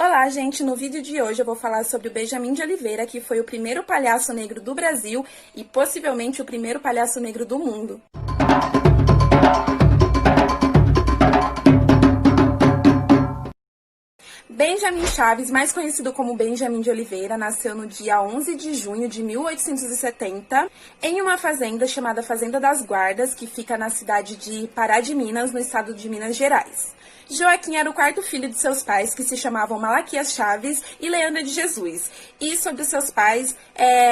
Olá, gente! No vídeo de hoje eu vou falar sobre o Benjamin de Oliveira, que foi o primeiro palhaço negro do Brasil e possivelmente o primeiro palhaço negro do mundo. Benjamin Chaves, mais conhecido como Benjamin de Oliveira, nasceu no dia 11 de junho de 1870 em uma fazenda chamada Fazenda das Guardas, que fica na cidade de Pará de Minas, no estado de Minas Gerais. Joaquim era o quarto filho de seus pais, que se chamavam Malaquias Chaves e Leandra de Jesus. E sobre seus pais,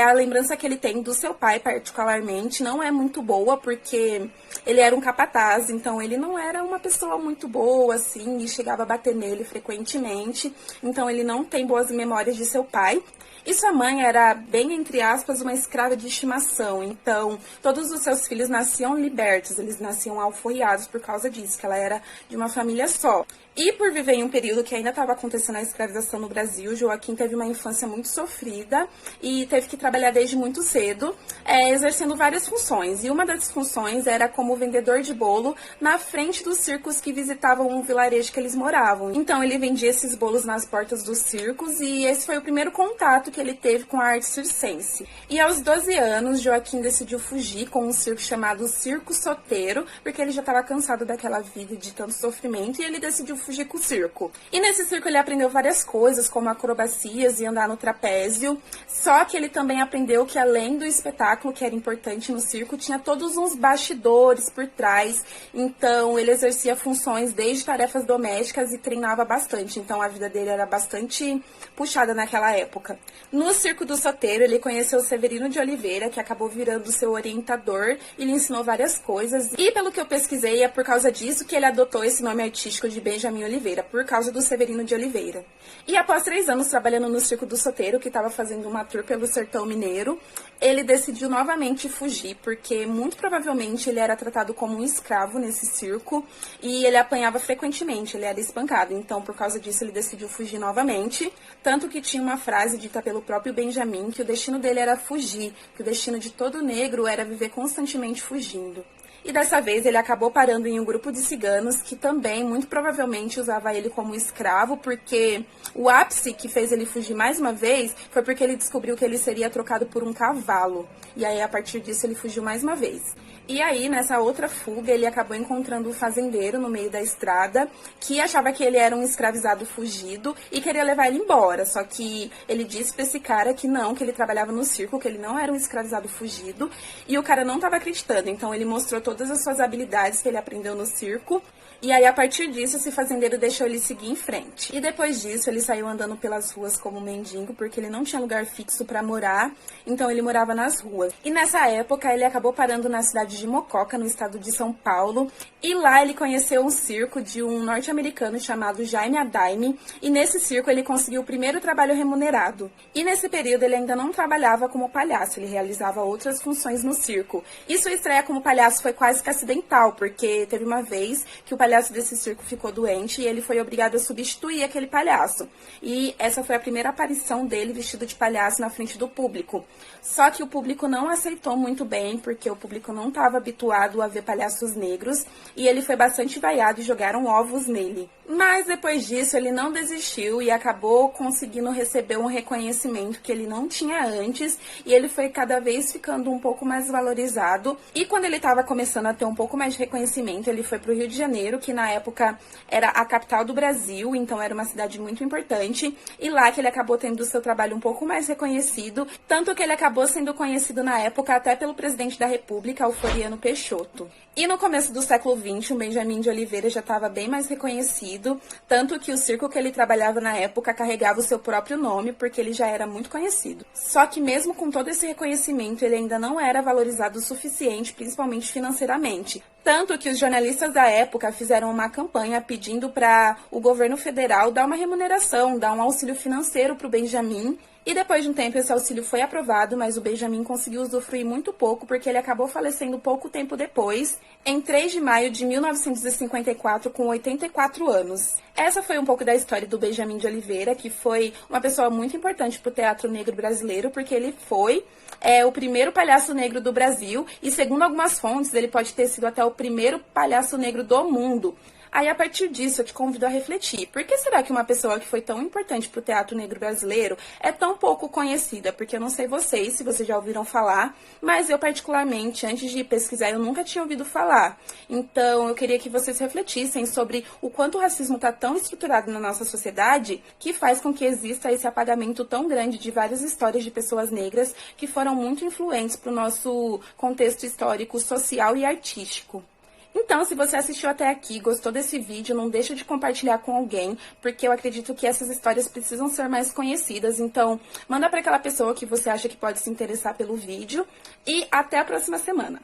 a lembrança que ele tem do seu pai, particularmente, não é muito boa, porque ele era um capataz, então ele não era uma pessoa muito boa, assim, e chegava a bater nele frequentemente. Então ele não tem boas memórias de seu pai. E sua mãe era, bem entre aspas, uma escrava de estimação. Então, todos os seus filhos nasciam libertos, eles nasciam alforriados por causa disso, que ela era de uma família só. E por viver em um período que ainda estava acontecendo a escravização no Brasil, Joaquim teve uma infância muito sofrida e teve que trabalhar desde muito cedo, exercendo várias funções. E uma das funções era como vendedor de bolo na frente dos circos que visitavam um vilarejo que eles moravam. Então ele vendia esses bolos nas portas dos circos e esse foi o primeiro contato que ele teve com a arte circense. E aos 12 anos, Joaquim decidiu fugir com um circo chamado Circo Soteiro, porque ele já estava cansado daquela vida de tanto sofrimento e ele decidiu fugir com o circo. E nesse circo ele aprendeu várias coisas, como acrobacias e andar no trapézio, só que ele também aprendeu que além do espetáculo, que era importante no circo, tinha todos uns bastidores por trás, então ele exercia funções desde tarefas domésticas e treinava bastante, então a vida dele era bastante puxada naquela época. No Circo do Soteiro, ele conheceu Severino de Oliveira, que acabou virando seu orientador e lhe ensinou várias coisas. E pelo que eu pesquisei, é por causa disso que ele adotou esse nome artístico de Benjamin Oliveira, por causa do Severino de Oliveira. E após 3 anos trabalhando no Circo do Soteiro, que estava fazendo uma tour pelo sertão mineiro, ele decidiu novamente fugir, porque muito provavelmente ele era tratado como um escravo nesse circo e ele apanhava frequentemente, ele era espancado. Então, por causa disso, ele decidiu fugir novamente. Tanto que tinha uma frase dita pelo próprio Benjamin, que o destino dele era fugir, que o destino de todo negro era viver constantemente fugindo. E dessa vez ele acabou parando em um grupo de ciganos que também, muito provavelmente, usava ele como escravo, porque o ápice que fez ele fugir mais uma vez foi porque ele descobriu que ele seria trocado por um cavalo. E aí, a partir disso, ele fugiu mais uma vez. E aí, nessa outra fuga, ele acabou encontrando um fazendeiro no meio da estrada, que achava que ele era um escravizado fugido e queria levar ele embora. Só que ele disse pra esse cara que não, que ele trabalhava no circo, que ele não era um escravizado fugido. E o cara não estava acreditando, então ele mostrou todas as suas habilidades que ele aprendeu no circo. E aí, a partir disso, esse fazendeiro deixou ele seguir em frente. E depois disso, ele saiu andando pelas ruas como mendigo, porque ele não tinha lugar fixo para morar, então ele morava nas ruas. E nessa época, ele acabou parando na cidade de Mococa, no estado de São Paulo, e lá ele conheceu um circo de um norte-americano chamado Jaime Adaime, e nesse circo ele conseguiu o primeiro trabalho remunerado. E nesse período, ele ainda não trabalhava como palhaço, ele realizava outras funções no circo. E sua estreia como palhaço foi quase que acidental, porque teve uma vez que o palhaço desse circo ficou doente e ele foi obrigado a substituir aquele palhaço. E essa foi a primeira aparição dele vestido de palhaço na frente do público. Só que o público não aceitou muito bem, porque o público não estava habituado a ver palhaços negros, e ele foi bastante vaiado e jogaram ovos nele. Mas depois disso ele não desistiu e acabou conseguindo receber um reconhecimento que ele não tinha antes, e ele foi cada vez ficando um pouco mais valorizado. E quando ele estava começando a ter um pouco mais de reconhecimento, ele foi para o Rio de Janeiro, que na época era a capital do Brasil, então era uma cidade muito importante, e lá que ele acabou tendo o seu trabalho um pouco mais reconhecido, tanto que ele acabou sendo conhecido na época até pelo presidente da República, o Floriano Peixoto. E no começo do século XX, o Benjamin de Oliveira já estava bem mais reconhecido, tanto que o circo que ele trabalhava na época carregava o seu próprio nome, porque ele já era muito conhecido. Só que mesmo com todo esse reconhecimento, ele ainda não era valorizado o suficiente, principalmente financeiramente. Tanto que os jornalistas da época fizeram uma campanha pedindo para o governo federal dar uma remuneração, dar um auxílio financeiro para o Benjamin. E depois de um tempo esse auxílio foi aprovado, mas o Benjamin conseguiu usufruir muito pouco, porque ele acabou falecendo pouco tempo depois, em 3 de maio de 1954, com 84 anos. Essa foi um pouco da história do Benjamin de Oliveira, que foi uma pessoa muito importante para o teatro negro brasileiro, porque ele foi o primeiro palhaço negro do Brasil, e segundo algumas fontes, ele pode ter sido até o primeiro palhaço negro do mundo. Aí, a partir disso, eu te convido a refletir. Por que será que uma pessoa que foi tão importante para o teatro negro brasileiro é tão pouco conhecida? Porque eu não sei vocês, se vocês já ouviram falar, mas eu, particularmente, antes de pesquisar, eu nunca tinha ouvido falar. Então, eu queria que vocês refletissem sobre o quanto o racismo está tão estruturado na nossa sociedade que faz com que exista esse apagamento tão grande de várias histórias de pessoas negras que foram muito influentes para o nosso contexto histórico, social e artístico. Então, se você assistiu até aqui, gostou desse vídeo, não deixa de compartilhar com alguém, porque eu acredito que essas histórias precisam ser mais conhecidas. Então, manda para aquela pessoa que você acha que pode se interessar pelo vídeo e até a próxima semana.